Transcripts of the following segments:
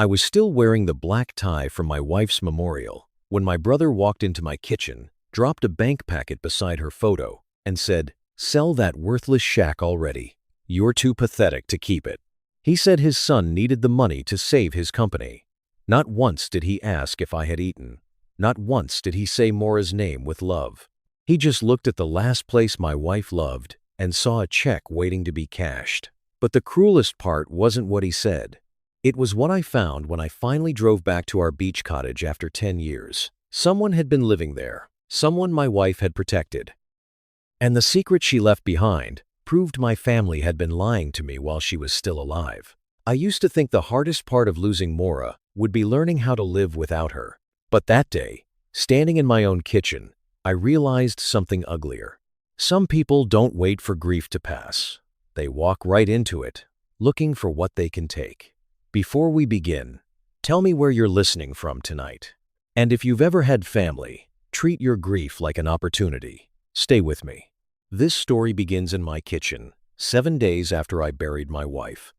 I was still wearing the black tie from my wife's memorial when my brother walked into my kitchen, dropped a bank packet beside her photo, and said, "Sell that worthless shack already. You're too pathetic to keep it." He said his son needed the money to save his company. Not once did he ask if I had eaten. Not once did he say Maura's name with love. He just looked at the last place my wife loved and saw a check waiting to be cashed. But the cruelest part wasn't what he said. It was what I found when I finally drove back to our beach cottage after 10 years. Someone had been living there. Someone my wife had protected. And the secret she left behind proved my family had been lying to me while she was still alive. I used to think the hardest part of losing Maura would be learning how to live without her. But that day, standing in my own kitchen, I realized something uglier. Some people don't wait for grief to pass. They walk right into it, looking for what they can take. Before we begin, tell me where you're listening from tonight. And if you've ever had family, treat your grief like an opportunity. Stay with me. This story begins in my kitchen, 7 days after I buried my wife.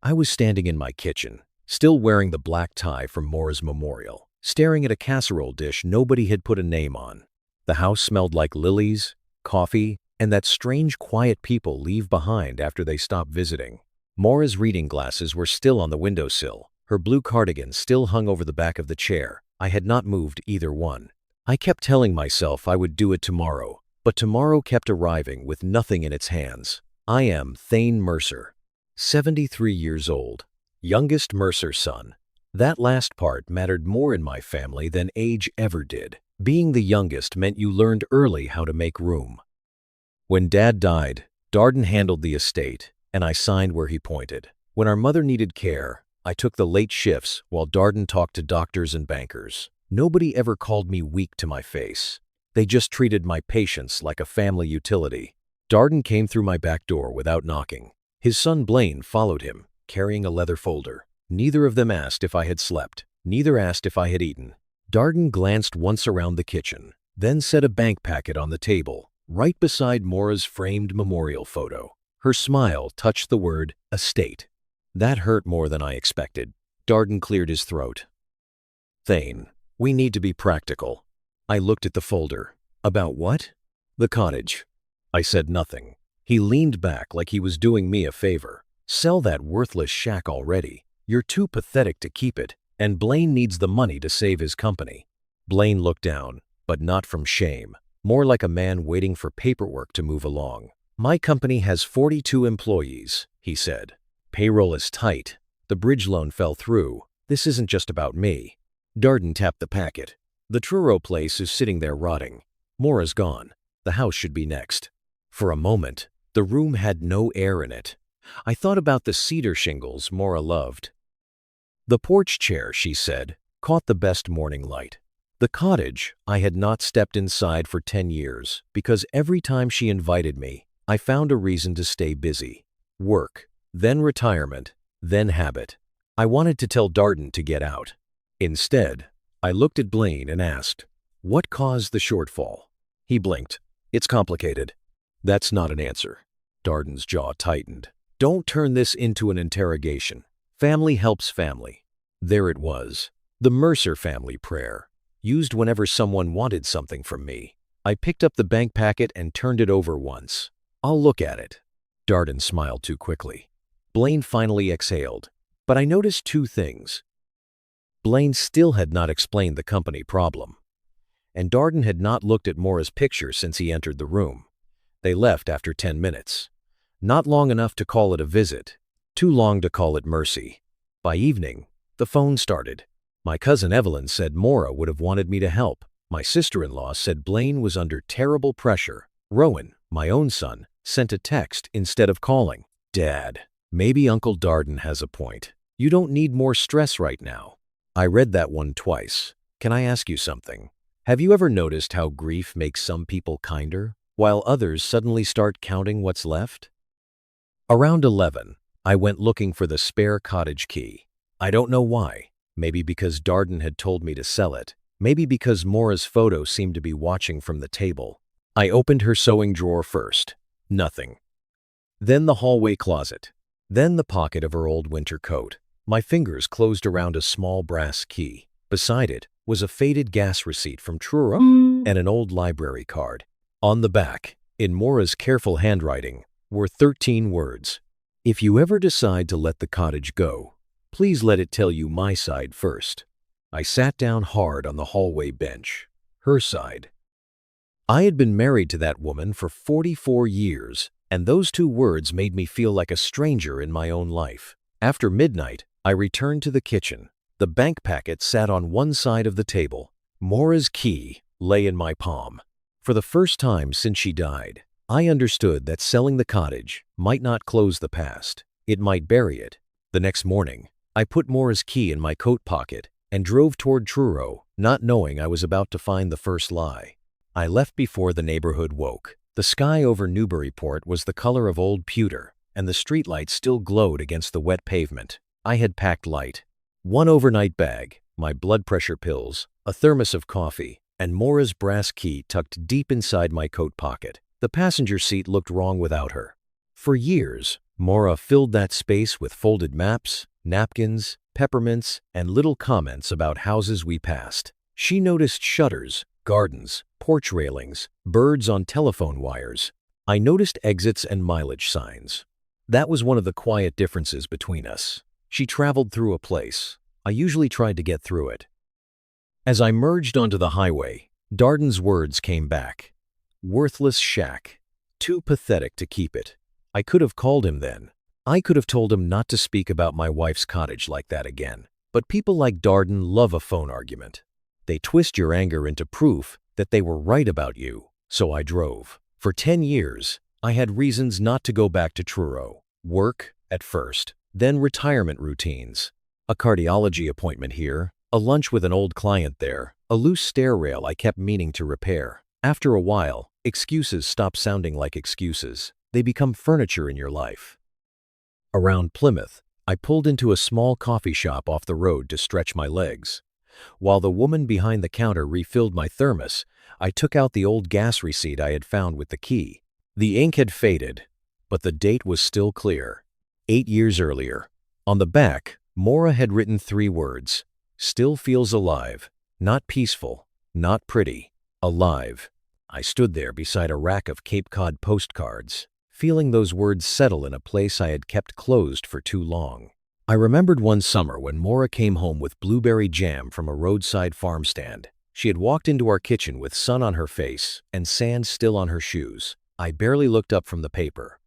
I was standing in my kitchen, still wearing the black tie from Maura's memorial, staring at a casserole dish nobody had put a name on. The house smelled like lilies, coffee, and that strange quiet people leave behind after they stop visiting. Maura's reading glasses were still on the windowsill. Her blue cardigan still hung over the back of the chair. I had not moved either one. I kept telling myself I would do it tomorrow, but tomorrow kept arriving with nothing in its hands. I am Thane Mercer, 73 years old, youngest Mercer son. That last part mattered more in my family than age ever did. Being the youngest meant you learned early how to make room. When Dad died, Darden handled the estate, and I signed where he pointed. When our mother needed care, I took the late shifts while Darden talked to doctors and bankers. Nobody ever called me weak to my face. They just treated my patience like a family utility. Darden came through my back door without knocking. His son Blaine followed him, carrying a leather folder. Neither of them asked if I had slept. Neither asked if I had eaten. Darden glanced once around the kitchen, then set a bank packet on the table, right beside Maura's framed memorial photo. Her smile touched the word estate. That hurt more than I expected. Darden cleared his throat. "Thane, we need to be practical." I looked at the folder. "About what?" "The cottage." I said nothing. He leaned back like he was doing me a favor. "Sell that worthless shack already. You're too pathetic to keep it, and Blaine needs the money to save his company." Blaine looked down, but not from shame, more like a man waiting for paperwork to move along. "My company has 42 employees," he said. "Payroll is tight. The bridge loan fell through. This isn't just about me." Darden tapped the packet. "The Truro place is sitting there rotting. Maura's gone. The house should be next." For a moment, the room had no air in it. I thought about the cedar shingles Maura loved. The porch chair, she said, caught the best morning light. The cottage, I had not stepped inside for 10 years because every time she invited me, I found a reason to stay busy. Work, then retirement, then habit. I wanted to tell Darden to get out. Instead, I looked at Blaine and asked, "What caused the shortfall?" He blinked. "It's complicated." "That's not an answer." Darden's jaw tightened. "Don't turn this into an interrogation. Family helps family." There it was, the Mercer family prayer, used whenever someone wanted something from me. I picked up the bank packet and turned it over once. "I'll look at it." Darden smiled too quickly. Blaine finally exhaled, but I noticed two things. Blaine still had not explained the company problem, and Darden had not looked at Maura's picture since he entered the room. They left after 10 minutes. Not long enough to call it a visit, too long to call it mercy. By evening, the phone started. My cousin Evelyn said Maura would have wanted me to help. My sister-in-law said Blaine was under terrible pressure. Rowan, my own son, sent a text instead of calling. "Dad, maybe Uncle Darden has a point. You don't need more stress right now." I read that one twice. Can I ask you something? Have you ever noticed how grief makes some people kinder, while others suddenly start counting what's left? Around 11, I went looking for the spare cottage key. I don't know why. Maybe because Darden had told me to sell it. Maybe because Maura's photo seemed to be watching from the table. I opened her sewing drawer first. Nothing. Then the hallway closet. Then the pocket of her old winter coat. My fingers closed around a small brass key. Beside it was a faded gas receipt from Truro and an old library card. On the back, in Maura's careful handwriting, were 13 words. If you ever decide to let the cottage go, please let it tell you my side first. I sat down hard on the hallway bench. Her side. I had been married to that woman for 44 years, and those 2 words made me feel like a stranger in my own life. After midnight, I returned to the kitchen. The bank packet sat on one side of the table. Maura's key lay in my palm. For the first time since she died, I understood that selling the cottage might not close the past. It might bury it. The next morning, I put Maura's key in my coat pocket and drove toward Truro, not knowing I was about to find the first lie. I left before the neighborhood woke. The sky over Newburyport was the color of old pewter, and the streetlights still glowed against the wet pavement. I had packed light. 1 overnight bag, my blood pressure pills, a thermos of coffee, and Maura's brass key tucked deep inside my coat pocket. The passenger seat looked wrong without her. For years, Maura filled that space with folded maps, napkins, peppermints, and little comments about houses we passed. She noticed shutters, gardens, porch railings, birds on telephone wires. I noticed exits and mileage signs. That was one of the quiet differences between us. She traveled through a place. I usually tried to get through it. As I merged onto the highway, Darden's words came back. Worthless shack. Too pathetic to keep it. I could have called him then. I could have told him not to speak about my wife's cottage like that again. But people like Darden love a phone argument. They twist your anger into proof that they were right about you. So I drove. For 10 years, I had reasons not to go back to Truro. Work, at first, then retirement routines. A cardiology appointment here, a lunch with an old client there, a loose stair rail I kept meaning to repair. After a while, excuses stop sounding like excuses. They become furniture in your life. Around Plymouth, I pulled into a small coffee shop off the road to stretch my legs. While the woman behind the counter refilled my thermos, I took out the old gas receipt I had found with the key. The ink had faded, but the date was still clear. 8 years earlier. On the back, Maura had written 3 words. Still feels alive. Not peaceful. Not pretty. Alive. I stood there beside a rack of Cape Cod postcards, feeling those words settle in a place I had kept closed for too long. I remembered one summer when Maura came home with blueberry jam from a roadside farm stand. She had walked into our kitchen with sun on her face and sand still on her shoes. I barely looked up from the paper.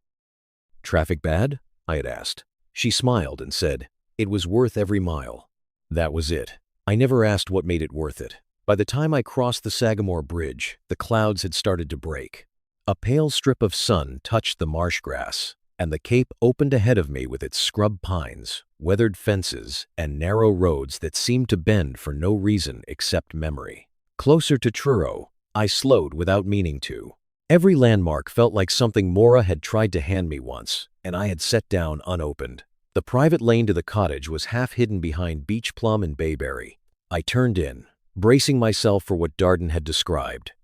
"Traffic bad?" I had asked. She smiled and said, "It was worth every mile." That was it. I never asked what made it worth it. By the time I crossed the Sagamore Bridge, the clouds had started to break. A pale strip of sun touched the marsh grass, and the Cape opened ahead of me with its scrub pines, weathered fences, and narrow roads that seemed to bend for no reason except memory. Closer to Truro, I slowed without meaning to. Every landmark felt like something Maura had tried to hand me once, and I had set down unopened. The private lane to the cottage was half hidden behind beach plum and bayberry. I turned in, bracing myself for what Darden had described.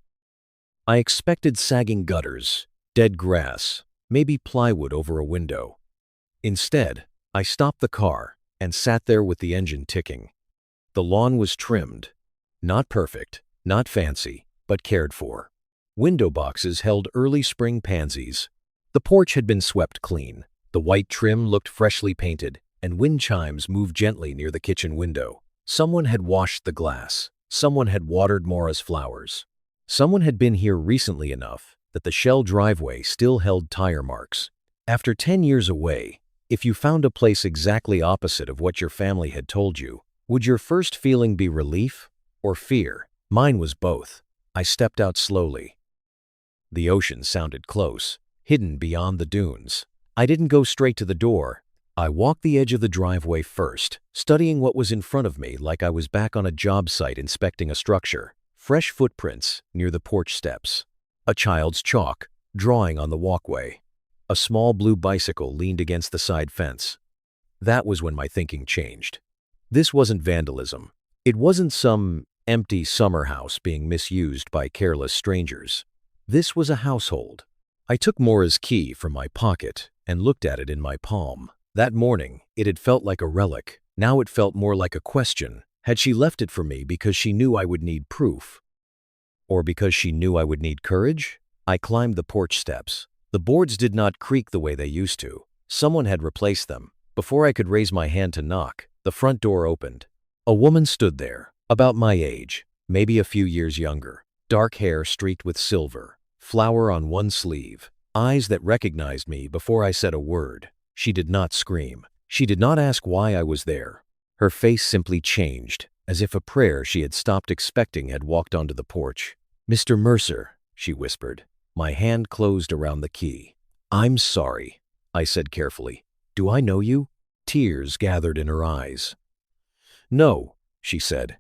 I expected sagging gutters, dead grass, maybe plywood over a window. Instead, I stopped the car and sat there with the engine ticking. The lawn was trimmed. Not perfect, not fancy, but cared for. Window boxes held early spring pansies. The porch had been swept clean. The white trim looked freshly painted, and wind chimes moved gently near the kitchen window. Someone had washed the glass. Someone had watered Maura's flowers. Someone had been here recently enough that the shell driveway still held tire marks. After 10 years away, if you found a place exactly opposite of what your family had told you, would your first feeling be relief or fear? Mine was both. I stepped out slowly. The ocean sounded close, hidden beyond the dunes. I didn't go straight to the door. I walked the edge of the driveway first, studying what was in front of me like I was back on a job site inspecting a structure. Fresh footprints near the porch steps. A child's chalk drawing on the walkway. A small blue bicycle leaned against the side fence. That was when my thinking changed. This wasn't vandalism. It wasn't some empty summer house being misused by careless strangers. This was a household. I took Maura's key from my pocket and looked at it in my palm. That morning, it had felt like a relic, Now it felt more like a question. Had she left it for me because she knew I would need proof? Or because she knew I would need courage? I climbed the porch steps. The boards did not creak the way they used to. Someone had replaced them. Before I could raise my hand to knock, the front door opened. A woman stood there, about my age, maybe a few years younger. Dark hair streaked with silver, flower on one sleeve, eyes that recognized me before I said a word. She did not scream. She did not ask why I was there. Her face simply changed, as if a prayer she had stopped expecting had walked onto the porch. "Mr. Mercer," she whispered. My hand closed around the key. "I'm sorry," I said carefully. "Do I know you?" Tears gathered in her eyes. "No," she said.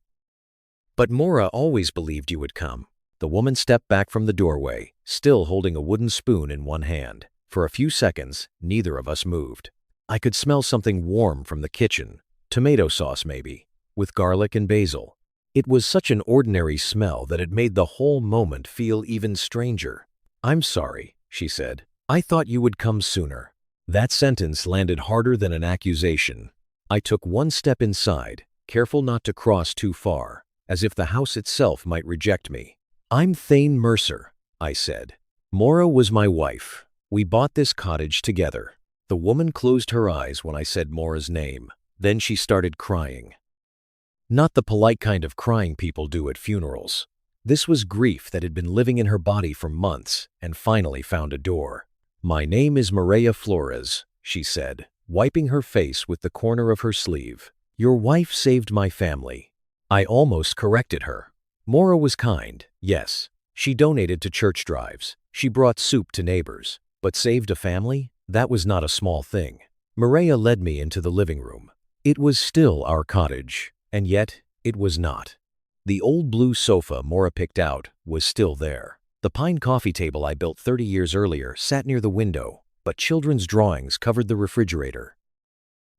"But Mora always believed you would come." The woman stepped back from the doorway, still holding a wooden spoon in one hand. For a few seconds, neither of us moved. I could smell something warm from the kitchen. Tomato sauce, maybe, with garlic and basil. It was such an ordinary smell that it made the whole moment feel even stranger. "I'm sorry," she said. "I thought you would come sooner." That sentence landed harder than an accusation. I took one step inside, careful not to cross too far, as if the house itself might reject me. "I'm Thane Mercer," I said. "Mora was my wife. We bought this cottage together." The woman closed her eyes when I said Mora's name. Then she started crying. Not the polite kind of crying people do at funerals. This was grief that had been living in her body for months and finally found a door. "My name is Mireya Flores," she said, wiping her face with the corner of her sleeve. "Your wife saved my family." I almost corrected her. Mora was kind, yes. She donated to church drives. She brought soup to neighbors. But saved a family? That was not a small thing. Mireya led me into the living room. It was still our cottage, and yet it was not. The old blue sofa Mora picked out was still there. The pine coffee table I built 30 years earlier sat near the window, but children's drawings covered the refrigerator.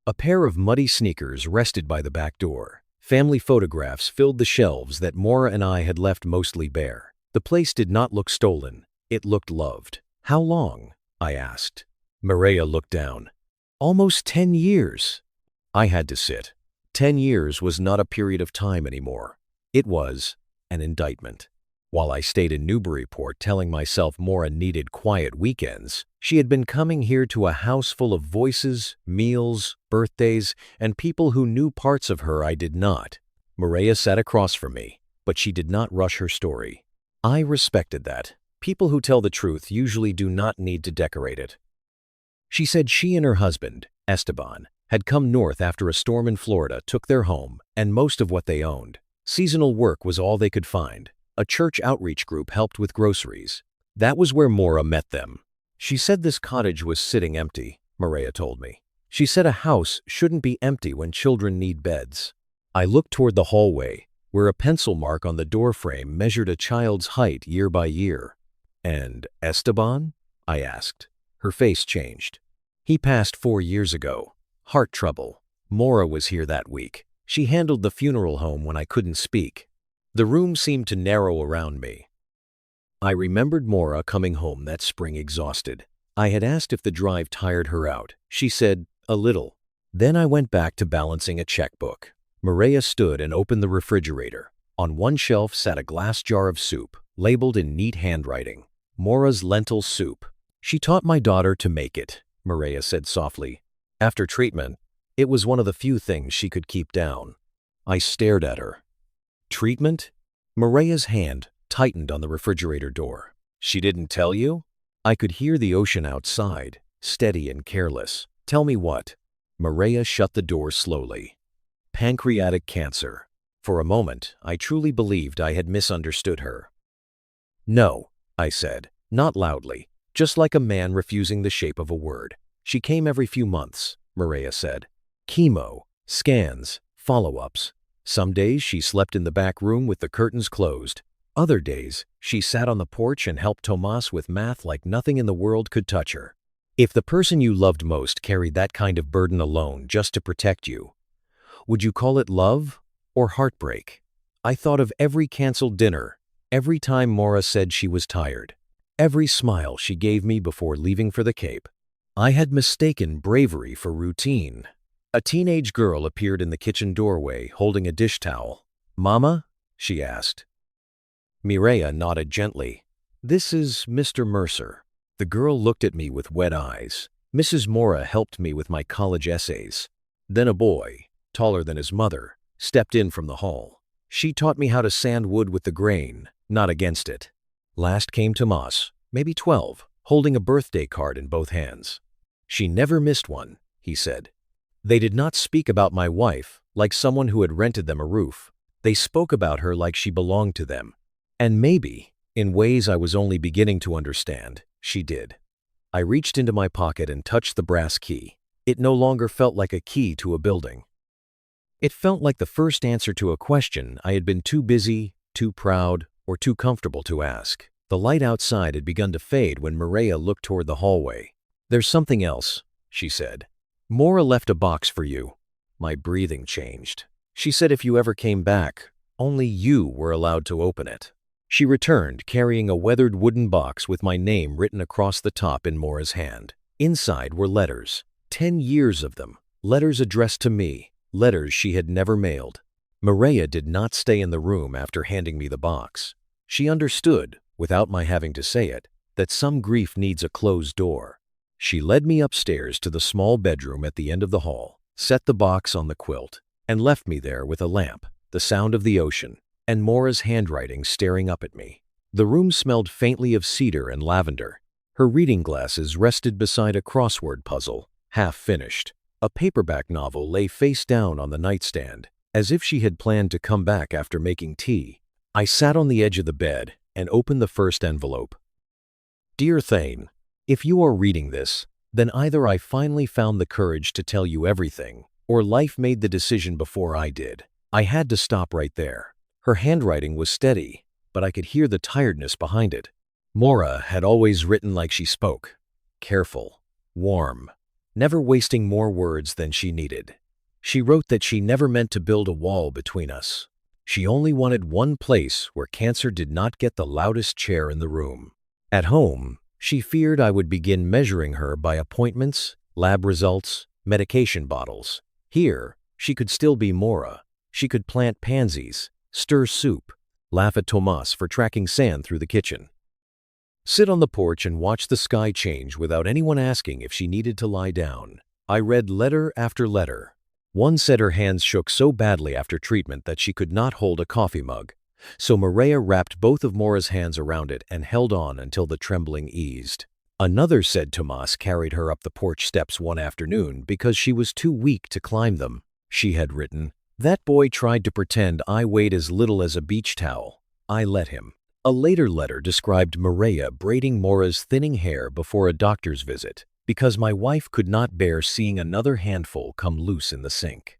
A pair of muddy sneakers rested by the back door. Family photographs filled the shelves that Mora and I had left mostly bare. The place did not look stolen. It looked loved. "How long?" I asked. Mireya looked down. "Almost 10 years." I had to sit. 10 years was not a period of time anymore. It was an indictment. While I stayed in Newburyport telling myself Mora needed quiet weekends, she had been coming here to a house full of voices, meals, birthdays, and people who knew parts of her I did not. Mireya sat across from me, but she did not rush her story. I respected that. People who tell the truth usually do not need to decorate it. She said she and her husband, Esteban, had come north after a storm in Florida took their home and most of what they owned. Seasonal work was all they could find. A church outreach group helped with groceries. That was where Mora met them. She said this cottage was sitting empty, Mireya told me. She said a house shouldn't be empty when children need beds. I looked toward the hallway, where a pencil mark on the doorframe measured a child's height year by year. "And Esteban?" I asked. Her face changed. "He passed 4 years ago. Heart trouble. Mora was here that week. She handled the funeral home when I couldn't speak." The room seemed to narrow around me. I remembered Mora coming home that spring exhausted. I had asked if the drive tired her out. She said, "A little." Then I went back to balancing a checkbook. Mireya stood and opened the refrigerator. On one shelf sat a glass jar of soup, labeled in neat handwriting, "Mora's lentil soup." "She taught my daughter to make it," Mireya said softly. After treatment, it was one of the few things she could keep down. I stared at her. "Treatment?" Mireya's hand tightened on the refrigerator door. "She didn't tell you?" I could hear the ocean outside, steady and careless. "Tell me what?" Mireya shut the door slowly. "Pancreatic cancer." For a moment, I truly believed I had misunderstood her. "No," I said, not loudly, just like a man refusing the shape of a word. "She came every few months," Mireya said. "Chemo, scans, follow-ups. Some days she slept in the back room with the curtains closed. Other days, she sat on the porch and helped Tomas with math like nothing in the world could touch her." If the person you loved most carried that kind of burden alone just to protect you, would you call it love or heartbreak? I thought of every canceled dinner, every time Mora said she was tired, every smile she gave me before leaving for the Cape. I had mistaken bravery for routine. A teenage girl appeared in the kitchen doorway holding a dish towel. "Mama?" she asked. Mireya nodded gently. "This is Mr. Mercer." The girl looked at me with wet eyes. Mrs. Mora helped me with my college essays. Then a boy, taller than his mother, stepped in from the hall. She taught me how to sand wood with the grain, not against it. Last came Tomas, maybe 12, holding a birthday card in both hands. "She never missed one," he said. They did not speak about my wife like someone who had rented them a roof. They spoke about her like she belonged to them. And maybe, in ways I was only beginning to understand, she did. I reached into my pocket and touched the brass key. It no longer felt like a key to a building. It felt like the first answer to a question I had been too busy, too proud, or too comfortable to ask. The light outside had begun to fade when Mireya looked toward the hallway. "There's something else," she said. "Mora left a box for you." My breathing changed. She said if you ever came back, only you were allowed to open it. She returned carrying a weathered wooden box with my name written across the top in Mora's hand. Inside were letters, 10 years of them, letters addressed to me, letters she had never mailed. Mireya did not stay in the room after handing me the box. She understood, without my having to say it, that some grief needs a closed door. She led me upstairs to the small bedroom at the end of the hall, set the box on the quilt, and left me there with a lamp, the sound of the ocean, and Mora's handwriting staring up at me. The room smelled faintly of cedar and lavender. Her reading glasses rested beside a crossword puzzle, half finished. A paperback novel lay face down on the nightstand, as if she had planned to come back after making tea. I sat on the edge of the bed and opened the first envelope. "Dear Thane, if you are reading this, then either I finally found the courage to tell you everything, or life made the decision before I did. I had to stop right there." Her handwriting was steady, but I could hear the tiredness behind it. Mora had always written like she spoke. Careful, warm, never wasting more words than she needed. She wrote that she never meant to build a wall between us. She only wanted one place where cancer did not get the loudest chair in the room. At home, she feared I would begin measuring her by appointments, lab results, medication bottles. Here, she could still be Mora. She could plant pansies, stir soup, laugh at Tomas for tracking sand through the kitchen, sit on the porch and watch the sky change without anyone asking if she needed to lie down. I read letter after letter. One said her hands shook so badly after treatment that she could not hold a coffee mug, so Mireya wrapped both of Mora's hands around it and held on until the trembling eased. Another said Tomas carried her up the porch steps one afternoon because she was too weak to climb them. She had written, "That boy tried to pretend I weighed as little as a beach towel. I let him." A later letter described Mireya braiding Mora's thinning hair before a doctor's visit because my wife could not bear seeing another handful come loose in the sink.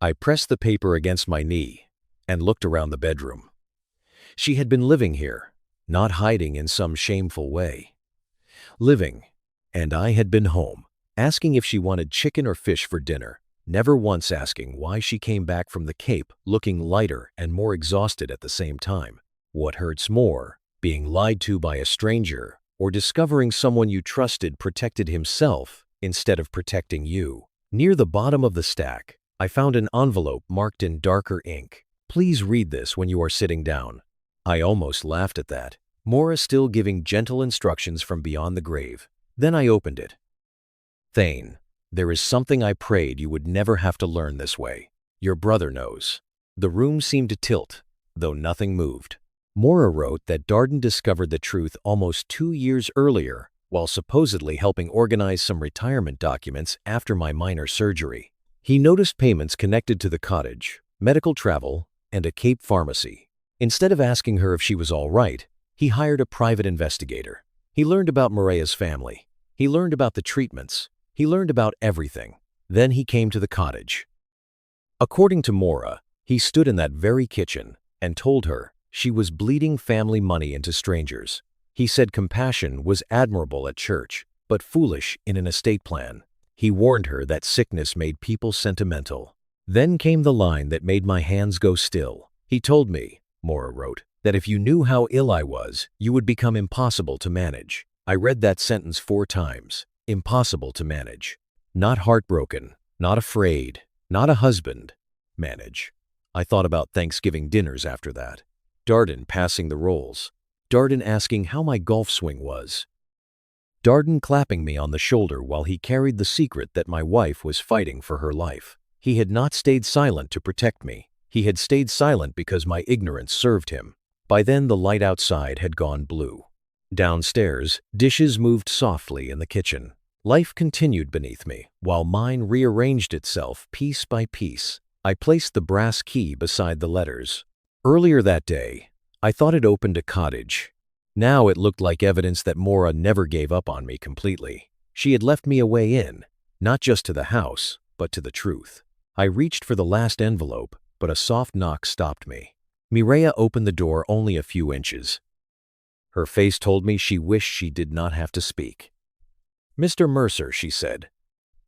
I pressed the paper against my knee and looked around the bedroom. She had been living here, not hiding in some shameful way. Living, and I had been home, asking if she wanted chicken or fish for dinner, never once asking why she came back from the Cape looking lighter and more exhausted at the same time. What hurts more, being lied to by a stranger or discovering someone you trusted protected himself instead of protecting you? Near the bottom of the stack, I found an envelope marked in darker ink. "Please read this when you are sitting down." I almost laughed at that. Mora still giving gentle instructions from beyond the grave. Then I opened it. "Thane, there is something I prayed you would never have to learn this way. Your brother knows." The room seemed to tilt, though nothing moved. Mora wrote that Darden discovered the truth almost 2 years earlier while supposedly helping organize some retirement documents after my minor surgery. He noticed payments connected to the cottage, medical travel, and a Cape pharmacy. Instead of asking her if she was all right, he hired a private investigator. He learned about Mireya's family. He learned about the treatments. He learned about everything. Then he came to the cottage. According to Mora, he stood in that very kitchen and told her she was bleeding family money into strangers. He said compassion was admirable at church, but foolish in an estate plan. He warned her that sickness made people sentimental. Then came the line that made my hands go still. He told me, Mora wrote, that if you knew how ill I was, you would become impossible to manage. I read that sentence 4 times. Impossible to manage. Not heartbroken, Not afraid. Not a husband. Manage. I thought about Thanksgiving dinners after that. Darden passing the rolls. Darden asking how my golf swing was. Darden clapping me on the shoulder while he carried the secret that my wife was fighting for her life. He had not stayed silent to protect me. He had stayed silent because my ignorance served him. By then the light outside had gone blue. Downstairs, dishes moved softly in the kitchen. Life continued beneath me, while mine rearranged itself piece by piece. I placed the brass key beside the letters. Earlier that day, I thought it opened a cottage. Now it looked like evidence that Maura never gave up on me completely. She had left me a way in, not just to the house, but to the truth. I reached for the last envelope, but a soft knock stopped me. Mireya opened the door only a few inches. Her face told me she wished she did not have to speak. "Mr. Mercer," she said,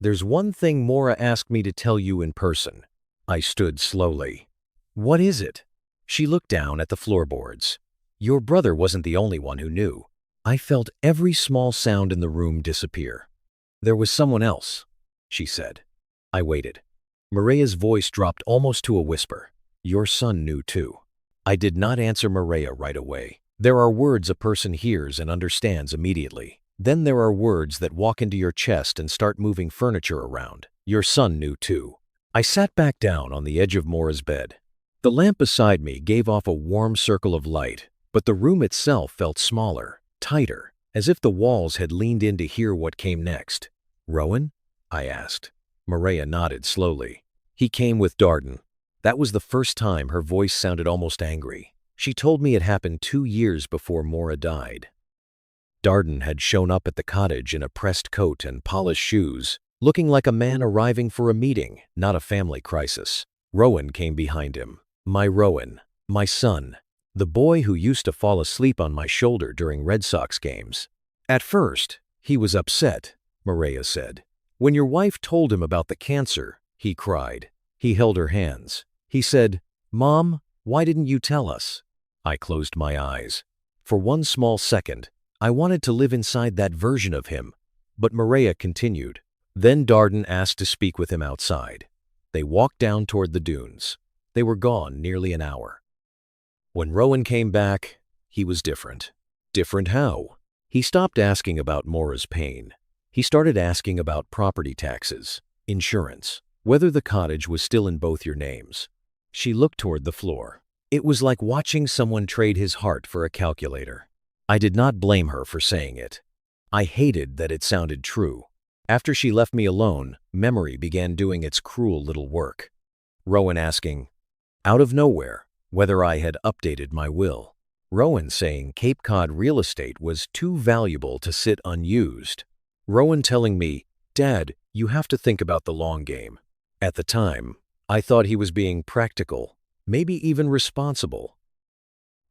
"there's one thing Maura asked me to tell you in person." I stood slowly. "What is it?" She looked down at the floorboards. "Your brother wasn't the only one who knew." I felt every small sound in the room disappear. "There was someone else," she said. I waited. Mireya's voice dropped almost to a whisper. "Your son knew too." I did not answer Mireya right away. There are words a person hears and understands immediately. Then there are words that walk into your chest and start moving furniture around. Your son knew too. I sat back down on the edge of Maura's bed. The lamp beside me gave off a warm circle of light, but the room itself felt smaller, tighter, as if the walls had leaned in to hear what came next. "Rowan?" I asked. Mireya nodded slowly. "He came with Darden." That was the first time her voice sounded almost angry. She told me it happened 2 years before Maura died. Darden had shown up at the cottage in a pressed coat and polished shoes, looking like a man arriving for a meeting, not a family crisis. Rowan came behind him. My Rowan, my son, the boy who used to fall asleep on my shoulder during Red Sox games. At first, he was upset, Mireya said. When your wife told him about the cancer, he cried. He held her hands. He said, "Mom, why didn't you tell us?" I closed my eyes. For one small second, I wanted to live inside that version of him, but Mireya continued. Then Darden asked to speak with him outside. They walked down toward the dunes. They were gone nearly an hour. When Rowan came back, he was different. Different how? He stopped asking about Maura's pain. He started asking about property taxes, insurance, whether the cottage was still in both your names. She looked toward the floor. It was like watching someone trade his heart for a calculator. I did not blame her for saying it. I hated that it sounded true. After she left me alone, memory began doing its cruel little work. Rowan asking, out of nowhere, whether I had updated my will. Rowan saying Cape Cod real estate was too valuable to sit unused. Rowan telling me, "Dad, you have to think about the long game." At the time, I thought he was being practical, maybe even responsible.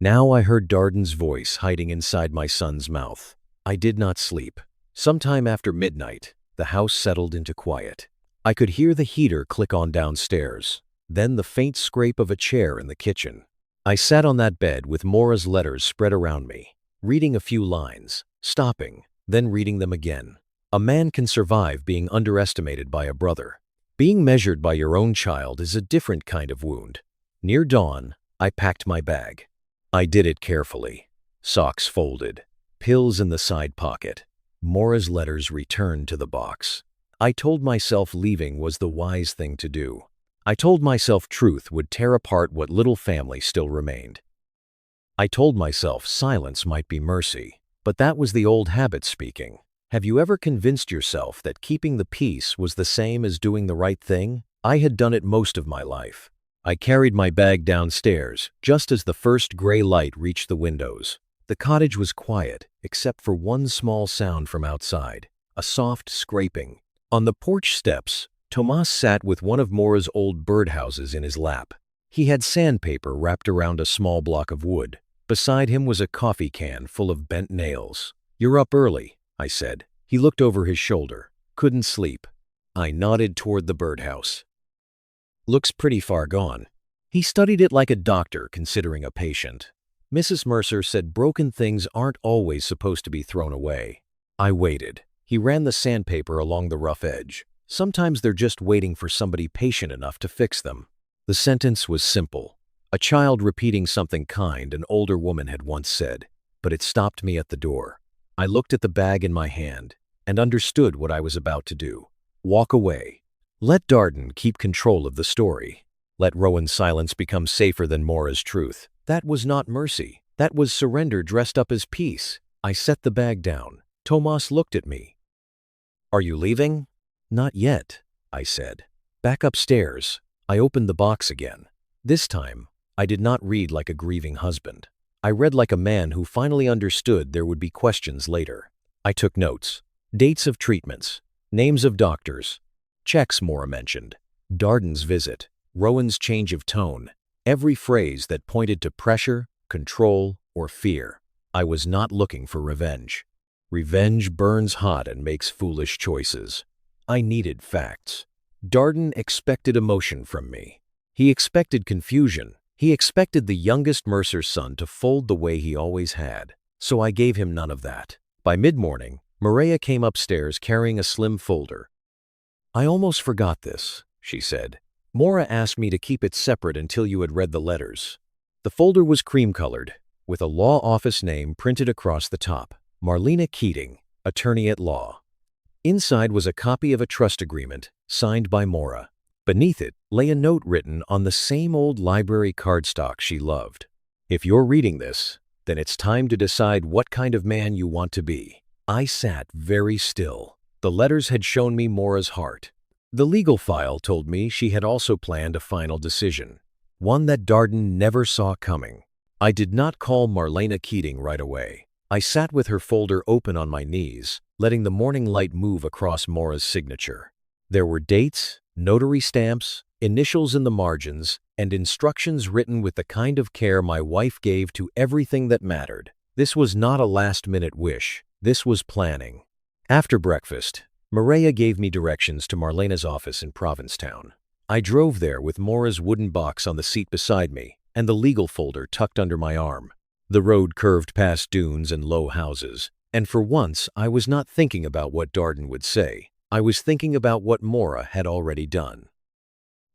Now I heard Darden's voice hiding inside my son's mouth. I did not sleep. Sometime after midnight, the house settled into quiet. I could hear the heater click on downstairs, then the faint scrape of a chair in the kitchen. I sat on that bed with Maura's letters spread around me, reading a few lines, stopping, then reading them again. A man can survive being underestimated by a brother. Being measured by your own child is a different kind of wound. Near dawn, I packed my bag. I did it carefully. Socks folded, pills in the side pocket. Maura's letters returned to the box. I told myself leaving was the wise thing to do. I told myself truth would tear apart what little family still remained. I told myself silence might be mercy, but that was the old habit speaking. Have you ever convinced yourself that keeping the peace was the same as doing the right thing? I had done it most of my life. I carried my bag downstairs just as the first gray light reached the windows. The cottage was quiet, except for one small sound from outside, a soft scraping. On the porch steps, Tomas sat with one of Maura's old birdhouses in his lap. He had sandpaper wrapped around a small block of wood. Beside him was a coffee can full of bent nails. "You're up early," I said. He looked over his shoulder. "Couldn't sleep." I nodded toward the birdhouse. "Looks pretty far gone." He studied it like a doctor considering a patient. Mrs. Mercer said broken things aren't always supposed to be thrown away. I waited. He ran the sandpaper along the rough edge. Sometimes they're just waiting for somebody patient enough to fix them. The sentence was simple. A child repeating something kind an older woman had once said, but it stopped me at the door. I looked at the bag in my hand and understood what I was about to do. Walk away. Let Darden keep control of the story. Let Rowan's silence become safer than Mora's truth. That was not mercy. That was surrender dressed up as peace. I set the bag down. Tomas looked at me. Are you leaving? Not yet, I said. Back upstairs. I opened the box again. This time, I did not read like a grieving husband. I read like a man who finally understood there would be questions later. I took notes. Dates of treatments. Names of doctors. Checks Mora mentioned. Darden's visit. Rowan's change of tone. Every phrase that pointed to pressure, control, or fear. I was not looking for revenge. Revenge burns hot and makes foolish choices. I needed facts. Darden expected emotion from me. He expected confusion. He expected the youngest Mercer's son to fold the way he always had. So I gave him none of that. By mid-morning, Maria came upstairs carrying a slim folder. I almost forgot this, she said. Mora asked me to keep it separate until you had read the letters. The folder was cream-colored, with a law office name printed across the top. Marlena Keating, attorney at law. Inside was a copy of a trust agreement, signed by Mora. Beneath it lay a note written on the same old library cardstock she loved. If you're reading this, then it's time to decide what kind of man you want to be. I sat very still. The letters had shown me Mora's heart. The legal file told me she had also planned a final decision, one that Darden never saw coming. I did not call Marlena Keating right away. I sat with her folder open on my knees, letting the morning light move across Mora's signature. There were dates, notary stamps, initials in the margins, and instructions written with the kind of care my wife gave to everything that mattered. This was not a last-minute wish. This was planning. After breakfast, Maria gave me directions to Marlena's office in Provincetown. I drove there with Mora's wooden box on the seat beside me and the legal folder tucked under my arm. The road curved past dunes and low houses, and for once I was not thinking about what Darden would say. I was thinking about what Mora had already done.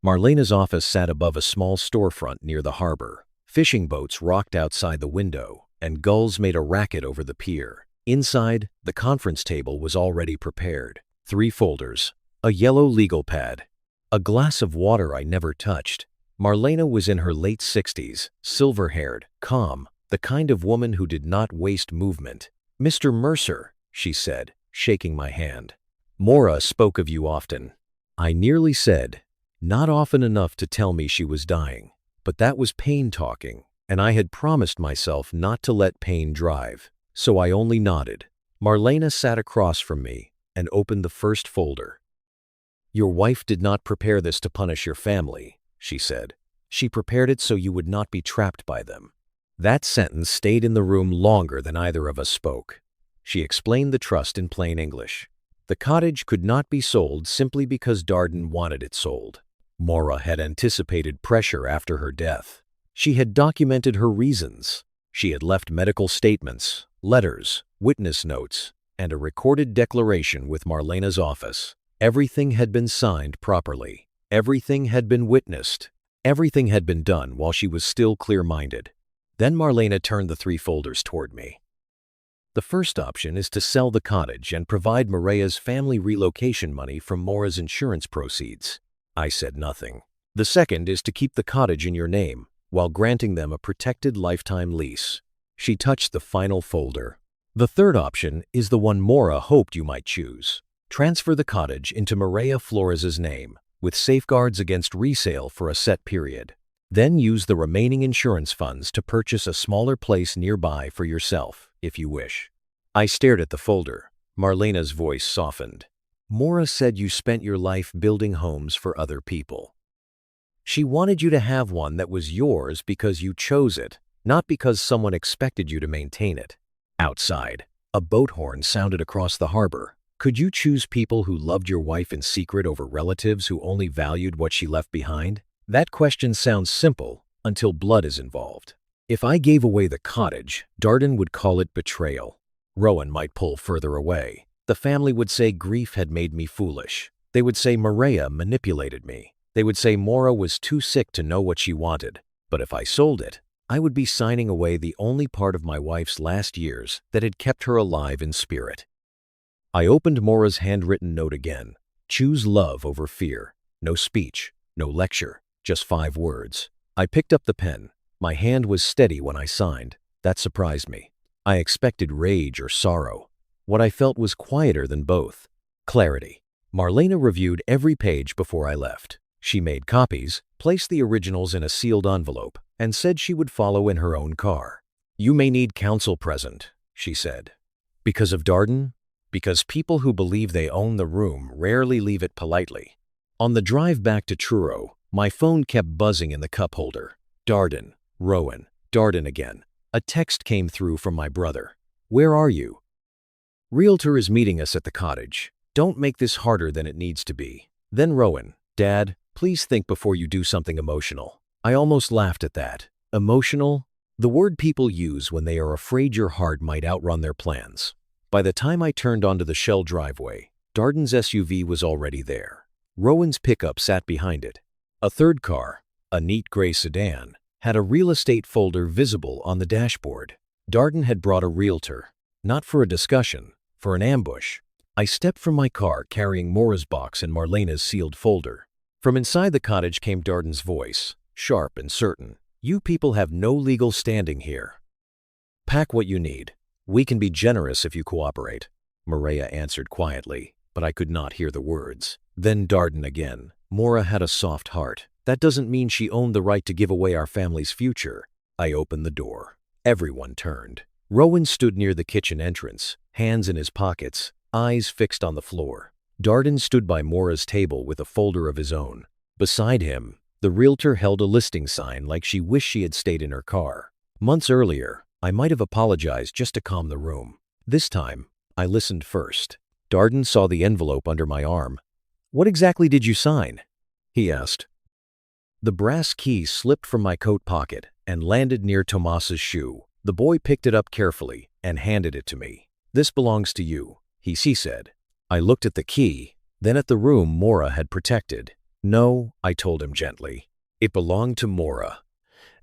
Marlena's office sat above a small storefront near the harbor. Fishing boats rocked outside the window, and gulls made a racket over the pier. Inside, the conference table was already prepared. 3 folders, a yellow legal pad, a glass of water I never touched. Marlena was in her late 60s, silver-haired, calm, the kind of woman who did not waste movement. Mr. Mercer, she said, shaking my hand. Mora spoke of you often. I nearly said, not often enough to tell me she was dying. But that was pain talking, and I had promised myself not to let pain drive. So I only nodded. Marlena sat across from me and opened the first folder. Your wife did not prepare this to punish your family, she said. She prepared it so you would not be trapped by them. That sentence stayed in the room longer than either of us spoke. She explained the trust in plain English. The cottage could not be sold simply because Darden wanted it sold. Mora had anticipated pressure after her death. She had documented her reasons. She had left medical statements, letters, witness notes, and a recorded declaration with Marlena's office. Everything had been signed properly. Everything had been witnessed. Everything had been done while she was still clear-minded. Then Marlena turned the 3 folders toward me. The first option is to sell the cottage and provide Maria's family relocation money from Mora's insurance proceeds. I said nothing. The second is to keep the cottage in your name, while granting them a protected lifetime lease. She touched the final folder. The third option is the one Mora hoped you might choose. Transfer the cottage into Maria Flores's name, with safeguards against resale for a set period. Then use the remaining insurance funds to purchase a smaller place nearby for yourself, if you wish. I stared at the folder. Marlena's voice softened. Mora said you spent your life building homes for other people. She wanted you to have one that was yours because you chose it, not because someone expected you to maintain it. Outside, a boat horn sounded across the harbor. Could you choose people who loved your wife in secret over relatives who only valued what she left behind? That question sounds simple until blood is involved. If I gave away the cottage, Darden would call it betrayal. Rowan might pull further away. The family would say grief had made me foolish. They would say Maria manipulated me. They would say Maura was too sick to know what she wanted. But if I sold it, I would be signing away the only part of my wife's last years that had kept her alive in spirit. I opened Maura's handwritten note again. Choose love over fear. No speech, no lecture, just 5 words. I picked up the pen. My hand was steady when I signed. That surprised me. I expected rage or sorrow. What I felt was quieter than both. Clarity. Marlena reviewed every page before I left. She made copies, placed the originals in a sealed envelope, and said she would follow in her own car. You may need counsel present, she said. Because of Darden? Because people who believe they own the room rarely leave it politely. On the drive back to Truro, my phone kept buzzing in the cup holder. Darden, Rowan, Darden again. A text came through from my brother. Where are you? Realtor is meeting us at the cottage. Don't make this harder than it needs to be. Then Rowan, Dad, please think before you do something emotional. I almost laughed at that. Emotional? The word people use when they are afraid your heart might outrun their plans. By the time I turned onto the shell driveway, Darden's SUV was already there. Rowan's pickup sat behind it. A third car, a neat gray sedan, had a real estate folder visible on the dashboard. Darden had brought a realtor, not for a discussion, for an ambush. I stepped from my car carrying Maura's box and Marlena's sealed folder. From inside the cottage came Darden's voice, sharp and certain. You people have no legal standing here. Pack what you need. We can be generous if you cooperate. Maria answered quietly, but I could not hear the words. Then Darden again. Maura had a soft heart. That doesn't mean she owned the right to give away our family's future. I opened the door. Everyone turned. Rowan stood near the kitchen entrance, hands in his pockets, eyes fixed on the floor. Darden stood by Maura's table with a folder of his own. Beside him, the realtor held a listing sign like she wished she had stayed in her car. Months earlier, I might have apologized just to calm the room. This time, I listened first. Darden saw the envelope under my arm. What exactly did you sign? He asked. The brass key slipped from my coat pocket and landed near Tomas's shoe. The boy picked it up carefully and handed it to me. This belongs to you, he said. I looked at the key, then at the room Maura had protected. No, I told him gently. It belonged to Maura.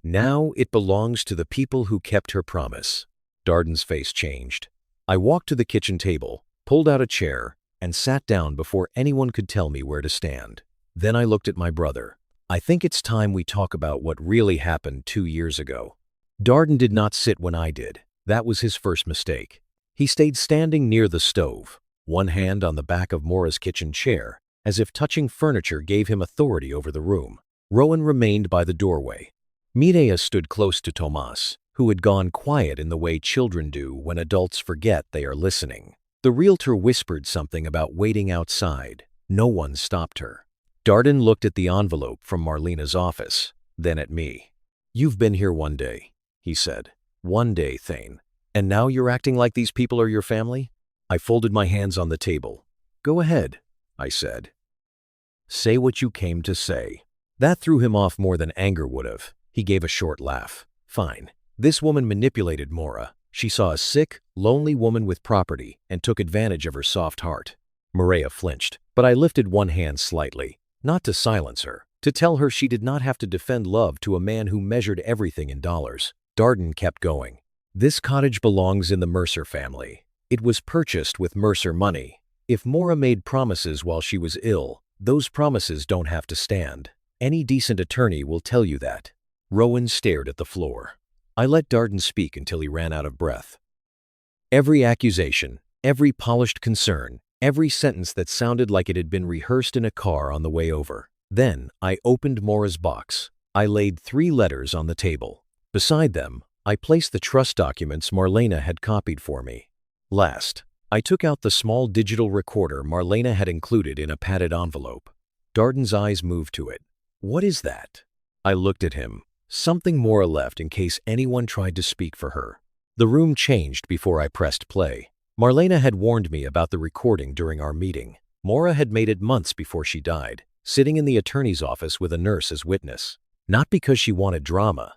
Now it belongs to the people who kept her promise. Darden's face changed. I walked to the kitchen table, pulled out a chair, and sat down before anyone could tell me where to stand. Then I looked at my brother. I think it's time we talk about what really happened 2 years ago. Darden did not sit when I did. That was his first mistake. He stayed standing near the stove, one hand on the back of Maura's kitchen chair, as if touching furniture gave him authority over the room. Rowan remained by the doorway. Mireya stood close to Tomas, who had gone quiet in the way children do when adults forget they are listening. The realtor whispered something about waiting outside. No one stopped her. Darden looked at the envelope from Marlena's office, then at me. You've been here 1 day, he said. 1 day, Thane. And now you're acting like these people are your family? I folded my hands on the table. Go ahead, I said. Say what you came to say. That threw him off more than anger would have. He gave a short laugh. Fine. This woman manipulated Maura. She saw a sick, lonely woman with property and took advantage of her soft heart. Maria flinched, but I lifted one hand slightly, not to silence her, to tell her she did not have to defend love to a man who measured everything in dollars. Darden kept going. This cottage belongs in the Mercer family. It was purchased with Mercer money. If Maura made promises while she was ill, those promises don't have to stand. Any decent attorney will tell you that. Rowan stared at the floor. I let Darden speak until he ran out of breath. Every accusation, every polished concern, every sentence that sounded like it had been rehearsed in a car on the way over. Then I opened Maura's box. I laid 3 letters on the table. Beside them, I placed the trust documents Marlena had copied for me. Last, I took out the small digital recorder Marlena had included in a padded envelope. Darden's eyes moved to it. What is that? I looked at him. Something Maura left in case anyone tried to speak for her. The room changed before I pressed play. Marlena had warned me about the recording during our meeting. Maura had made it months before she died, sitting in the attorney's office with a nurse as witness. Not because she wanted drama.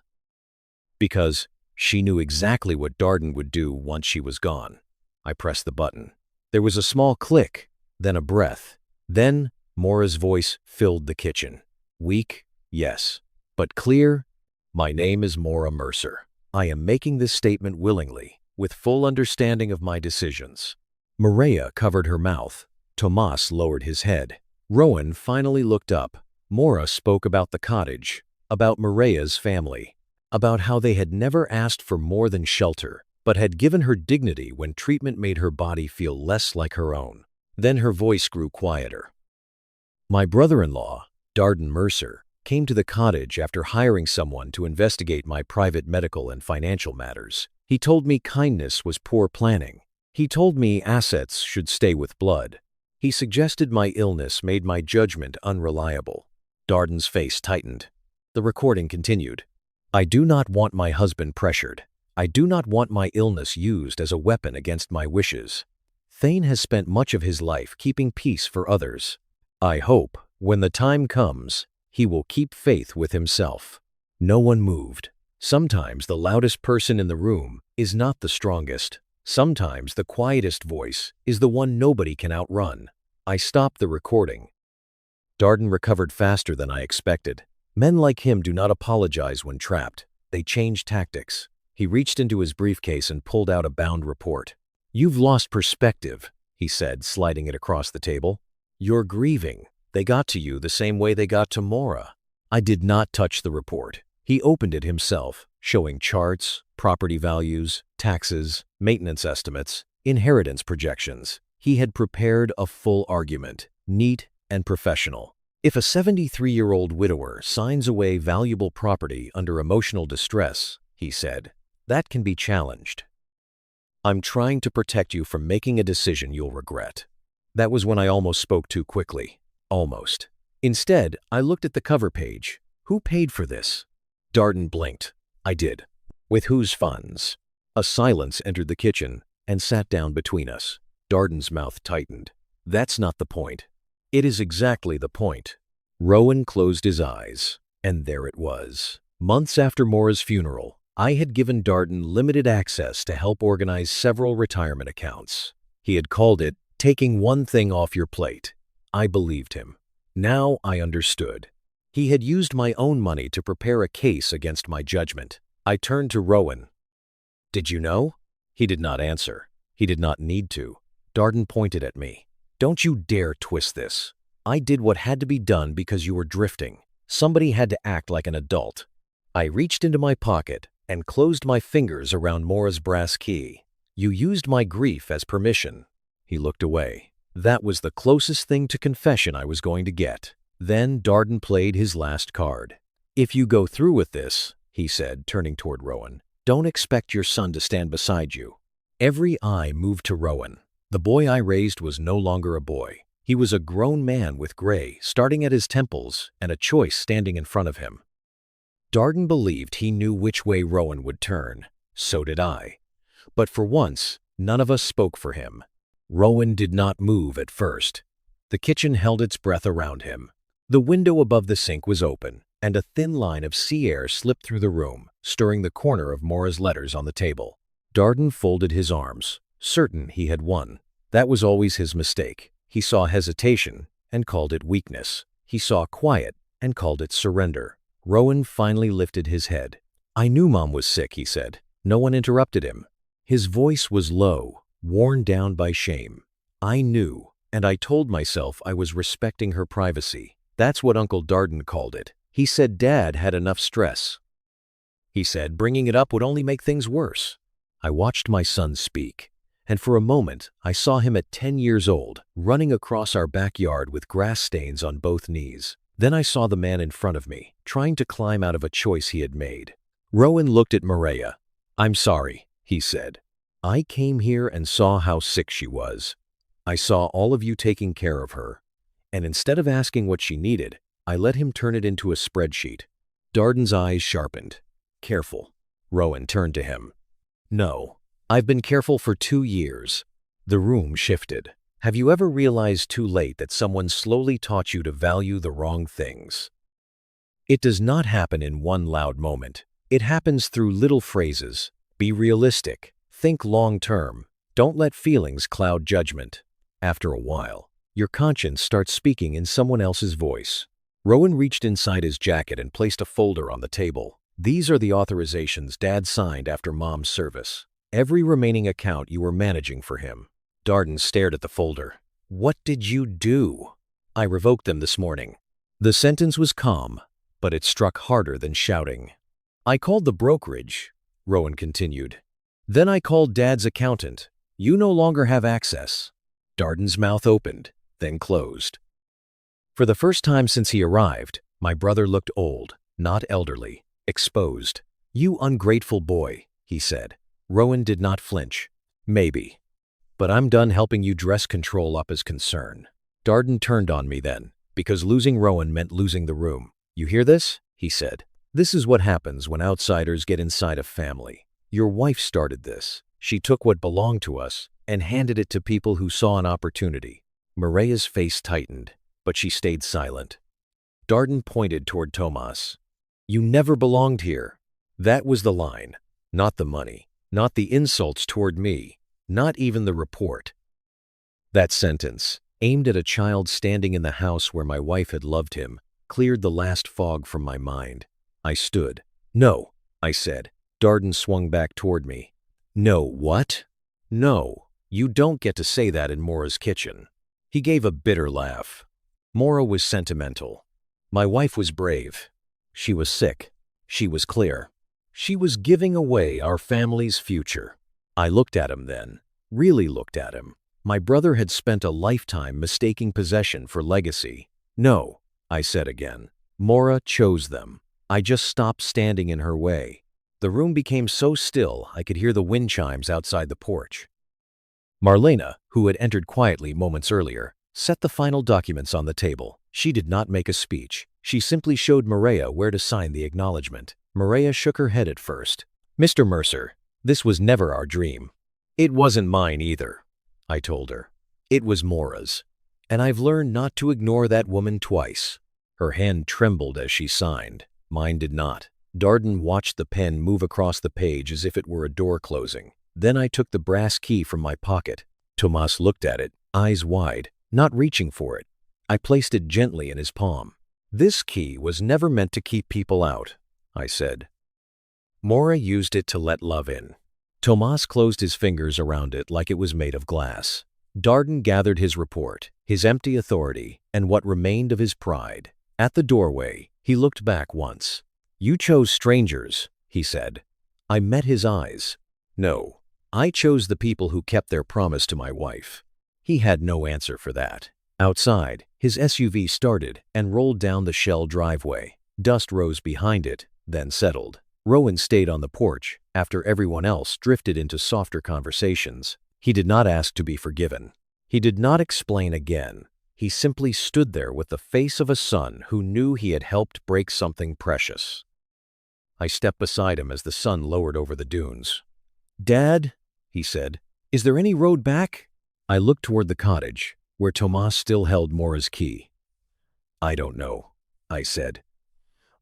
Because she knew exactly what Darden would do once she was gone. I pressed the button. There was a small click, then a breath, then Mora's voice filled the kitchen. Weak, yes. But clear? My name is Mora Mercer. I am making this statement willingly, with full understanding of my decisions. Maria covered her mouth. Tomas lowered his head. Rowan finally looked up. Mora spoke about the cottage, about Maria's family, about how they had never asked for more than shelter, but had given her dignity when treatment made her body feel less like her own. Then her voice grew quieter. My brother-in-law, Darden Mercer, came to the cottage after hiring someone to investigate my private medical and financial matters. He told me kindness was poor planning. He told me assets should stay with blood. He suggested my illness made my judgment unreliable. Darden's face tightened. The recording continued. I do not want my husband pressured. I do not want my illness used as a weapon against my wishes. Thane has spent much of his life keeping peace for others. I hope, when the time comes, he will keep faith with himself. No one moved. Sometimes the loudest person in the room is not the strongest. Sometimes the quietest voice is the one nobody can outrun. I stopped the recording. Darden recovered faster than I expected. Men like him do not apologize when trapped. They change tactics. He reached into his briefcase and pulled out a bound report. You've lost perspective, he said, sliding it across the table. You're grieving. They got to you the same way they got to Mora. I did not touch the report. He opened it himself, showing charts, property values, taxes, maintenance estimates, inheritance projections. He had prepared a full argument, neat and professional. If a 73-year-old widower signs away valuable property under emotional distress, he said, that can be challenged. I'm trying to protect you from making a decision you'll regret. That was when I almost spoke too quickly. Almost. Instead, I looked at the cover page. Who paid for this? Darden blinked. I did. With whose funds? A silence entered the kitchen and sat down between us. Darden's mouth tightened. That's not the point. It is exactly the point. Rowan closed his eyes, and there it was. Months after Mora's funeral, I had given Darden limited access to help organize several retirement accounts. He had called it, taking one thing off your plate. I believed him. Now I understood. He had used my own money to prepare a case against my judgment. I turned to Rowan. Did you know? He did not answer. He did not need to. Darden pointed at me. Don't you dare twist this. I did what had to be done because you were drifting. Somebody had to act like an adult. I reached into my pocket and closed my fingers around Mora's brass key. You used my grief as permission. He looked away. That was the closest thing to confession I was going to get. Then Darden played his last card. If you go through with this, he said, turning toward Rowan, don't expect your son to stand beside you. Every eye moved to Rowan. The boy I raised was no longer a boy. He was a grown man with gray starting at his temples and a choice standing in front of him. Darden believed he knew which way Rowan would turn. So did I. But for once, none of us spoke for him. Rowan did not move at first. The kitchen held its breath around him. The window above the sink was open, and a thin line of sea air slipped through the room, stirring the corner of Mora's letters on the table. Darden folded his arms, certain he had won. That was always his mistake. He saw hesitation and called it weakness. He saw quiet and called it surrender. Rowan finally lifted his head. I knew Mom was sick, he said. No one interrupted him. His voice was low, worn down by shame. I knew, and I told myself I was respecting her privacy. That's what Uncle Darden called it. He said Dad had enough stress. He said bringing it up would only make things worse. I watched my son speak, and for a moment I saw him at 10 years old, running across our backyard with grass stains on both knees. Then I saw the man in front of me, trying to climb out of a choice he had made. Rowan looked at Maria. I'm sorry, he said. I came here and saw how sick she was. I saw all of you taking care of her. And instead of asking what she needed, I let him turn it into a spreadsheet. Darden's eyes sharpened. Careful. Rowan turned to him. No, I've been careful for 2 years. The room shifted. Have you ever realized too late that someone slowly taught you to value the wrong things? It does not happen in one loud moment. It happens through little phrases. Be realistic. Think long term. Don't let feelings cloud judgment. After a while, Your conscience starts speaking in someone else's voice. Rowan reached inside his jacket and placed a folder on the table. These are the authorizations Dad signed after Mom's service. Every remaining account you were managing for him. Darden stared at the folder. What did you do? I revoked them this morning. The sentence was calm, but it struck harder than shouting. I called the brokerage, Rowan continued. Then I called Dad's accountant. You no longer have access. Darden's mouth opened, then closed. For the first time since he arrived, my brother looked old, not elderly, exposed. You ungrateful boy, he said. Rowan did not flinch. Maybe. But I'm done helping you dress control up as concern. Darden turned on me then, because losing Rowan meant losing the room. You hear this? He said. This is what happens when outsiders get inside a family. Your wife started this. She took what belonged to us and handed it to people who saw an opportunity. Maria's face tightened, but she stayed silent. Darden pointed toward Tomas. You never belonged here. That was the line. Not the money. Not the insults toward me. Not even the report. That sentence, aimed at a child standing in the house where my wife had loved him, cleared the last fog from my mind. I stood. No, I said. Darden swung back toward me. No, what? No, you don't get to say that in Mora's kitchen. He gave a bitter laugh. Mora was sentimental. My wife was brave. She was sick. She was clear. She was giving away our family's future. I looked at him then, really looked at him. My brother had spent a lifetime mistaking possession for legacy. No, I said again. Mora chose them. I just stopped standing in her way. The room became so still I could hear the wind chimes outside the porch. Marlena, who had entered quietly moments earlier, set the final documents on the table. She did not make a speech. She simply showed Maria where to sign the acknowledgement. Maria shook her head at first. Mr. Mercer, this was never our dream. It wasn't mine either, I told her. It was Mora's. And I've learned not to ignore that woman twice. Her hand trembled as she signed. Mine did not. Darden watched the pen move across the page as if it were a door closing. Then I took the brass key from my pocket. Tomas looked at it, eyes wide, not reaching for it. I placed it gently in his palm. This key was never meant to keep people out, I said. Mora used it to let love in. Tomas closed his fingers around it like it was made of glass. Darden gathered his report, his empty authority, and what remained of his pride. At the doorway, he looked back once. You chose strangers, he said. I met his eyes. No, I chose the people who kept their promise to my wife. He had no answer for that. Outside, his SUV started and rolled down the shell driveway. Dust rose behind it, then settled. Rowan stayed on the porch after everyone else drifted into softer conversations. He did not ask to be forgiven. He did not explain again. He simply stood there with the face of a son who knew he had helped break something precious. I stepped beside him as the sun lowered over the dunes. Dad, he said, is there any road back? I looked toward the cottage, where Tomas still held Mora's key. I don't know, I said.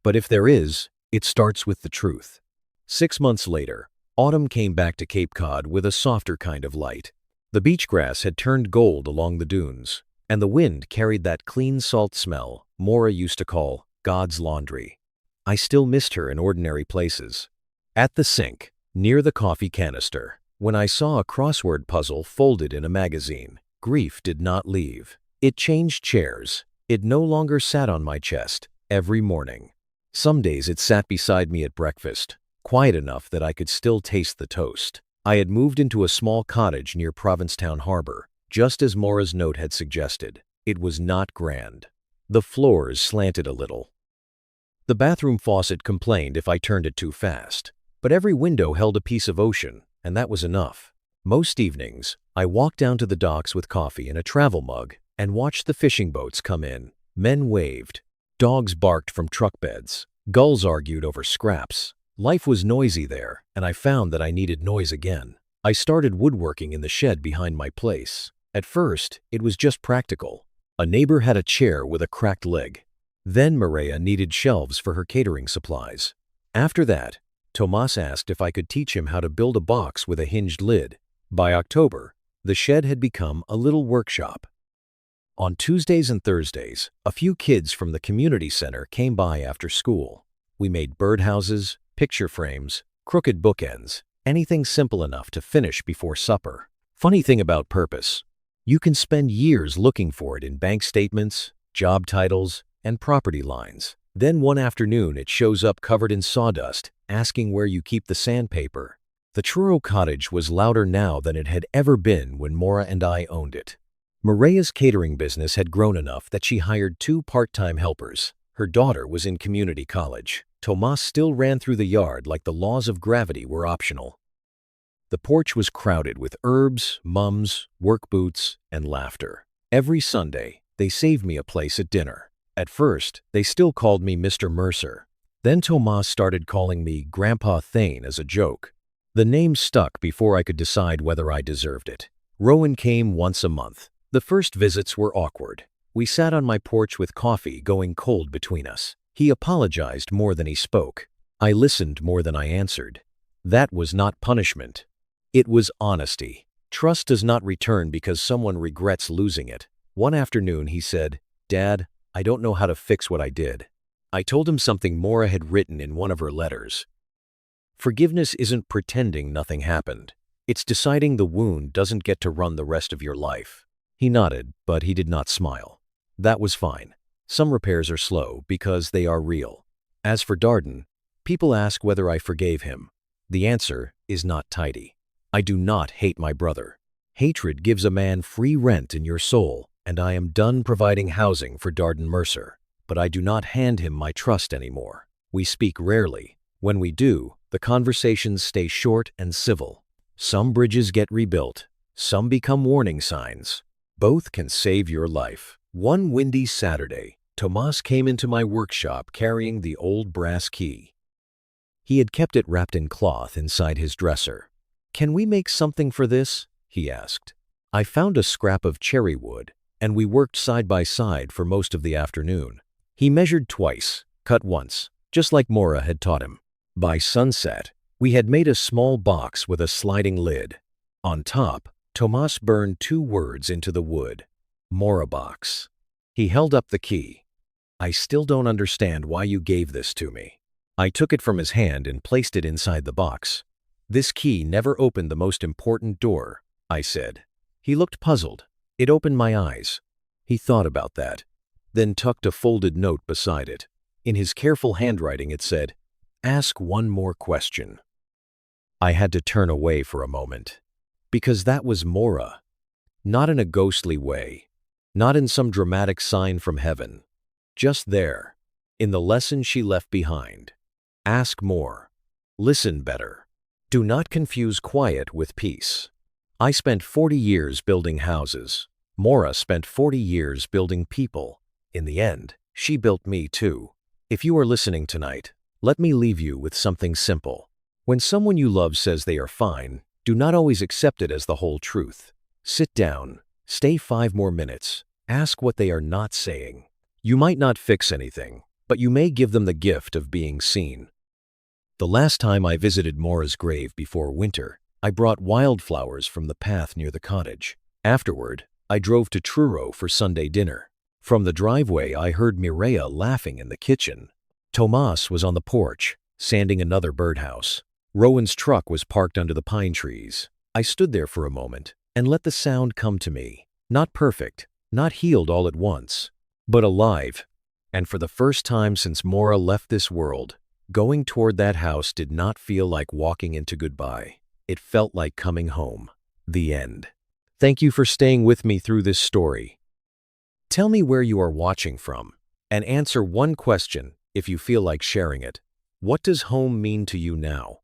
But if there is, it starts with the truth. 6 months later, autumn came back to Cape Cod with a softer kind of light. The beach grass had turned gold along the dunes, and the wind carried that clean salt smell Mora used to call God's laundry. I still missed her in ordinary places. At the sink, near the coffee canister, when I saw a crossword puzzle folded in a magazine, grief did not leave. It changed chairs. It no longer sat on my chest every morning. Some days it sat beside me at breakfast, quiet enough that I could still taste the toast. I had moved into a small cottage near Provincetown Harbor, just as Mora's note had suggested. It was not grand. The floors slanted a little. The bathroom faucet complained if I turned it too fast, but every window held a piece of ocean, and that was enough. Most evenings, I walked down to the docks with coffee in a travel mug and watched the fishing boats come in. Men waved. Dogs barked from truck beds. Gulls argued over scraps. Life was noisy there, and I found that I needed noise again. I started woodworking in the shed behind my place. At first, it was just practical. A neighbor had a chair with a cracked leg. Then Maria needed shelves for her catering supplies. After that, Tomas asked if I could teach him how to build a box with a hinged lid. By October, the shed had become a little workshop. On Tuesdays and Thursdays, a few kids from the community center came by after school. We made birdhouses, picture frames, crooked bookends, anything simple enough to finish before supper. Funny thing about purpose, you can spend years looking for it in bank statements, job titles, and property lines. Then one afternoon it shows up covered in sawdust, asking where you keep the sandpaper. The Truro cottage was louder now than it had ever been when Maura and I owned it. Maria's catering business had grown enough that she hired 2 part-time helpers. Her daughter was in community college. Tomas still ran through the yard like the laws of gravity were optional. The porch was crowded with herbs, mums, work boots, and laughter. Every Sunday, they saved me a place at dinner. At first, they still called me Mr. Mercer. Then Tomas started calling me Grandpa Thane as a joke. The name stuck before I could decide whether I deserved it. Rowan came once a month. The first visits were awkward. We sat on my porch with coffee going cold between us. He apologized more than he spoke. I listened more than I answered. That was not punishment. It was honesty. Trust does not return because someone regrets losing it. One afternoon he said, "Dad, I don't know how to fix what I did." I told him something Maura had written in one of her letters. Forgiveness isn't pretending nothing happened. It's deciding the wound doesn't get to run the rest of your life. He nodded, but he did not smile. That was fine. Some repairs are slow because they are real. As for Darden, people ask whether I forgave him. The answer is not tidy. I do not hate my brother. Hatred gives a man free rent in your soul, and I am done providing housing for Darden Mercer. But I do not hand him my trust anymore. We speak rarely. When we do, the conversations stay short and civil. Some bridges get rebuilt. Some become warning signs. Both can save your life. One windy Saturday, Tomas came into my workshop carrying the old brass key. He had kept it wrapped in cloth inside his dresser. "Can we make something for this?" he asked. I found a scrap of cherry wood, and we worked side by side for most of the afternoon. He measured twice, cut once, just like Maura had taught him. By sunset, we had made a small box with a sliding lid. On top, Tomas burned 2 words into the wood. Maura box. He held up the key. "I still don't understand why you gave this to me." I took it from his hand and placed it inside the box. "This key never opened the most important door," I said. He looked puzzled. It opened my eyes. He thought about that, then tucked a folded note beside it. In his careful handwriting it said, "Ask one more question." I had to turn away for a moment. Because that was Maura. Not in a ghostly way. Not in some dramatic sign from heaven. Just there. In the lesson she left behind. Ask more. Listen better. Do not confuse quiet with peace. I spent 40 years building houses. Maura spent 40 years building people. In the end, she built me too. If you are listening tonight, let me leave you with something simple. When someone you love says they are fine, do not always accept it as the whole truth. Sit down, stay 5 more minutes, ask what they are not saying. You might not fix anything, but you may give them the gift of being seen. The last time I visited Maura's grave before winter, I brought wildflowers from the path near the cottage. Afterward, I drove to Truro for Sunday dinner. From the driveway, I heard Mireia laughing in the kitchen. Tomas was on the porch, sanding another birdhouse. Rowan's truck was parked under the pine trees. I stood there for a moment and let the sound come to me. Not perfect, not healed all at once, but alive. And for the first time since Maura left this world, going toward that house did not feel like walking into goodbye. It felt like coming home. The end. Thank you for staying with me through this story. Tell me where you are watching from, and answer one question if you feel like sharing it. What does home mean to you now?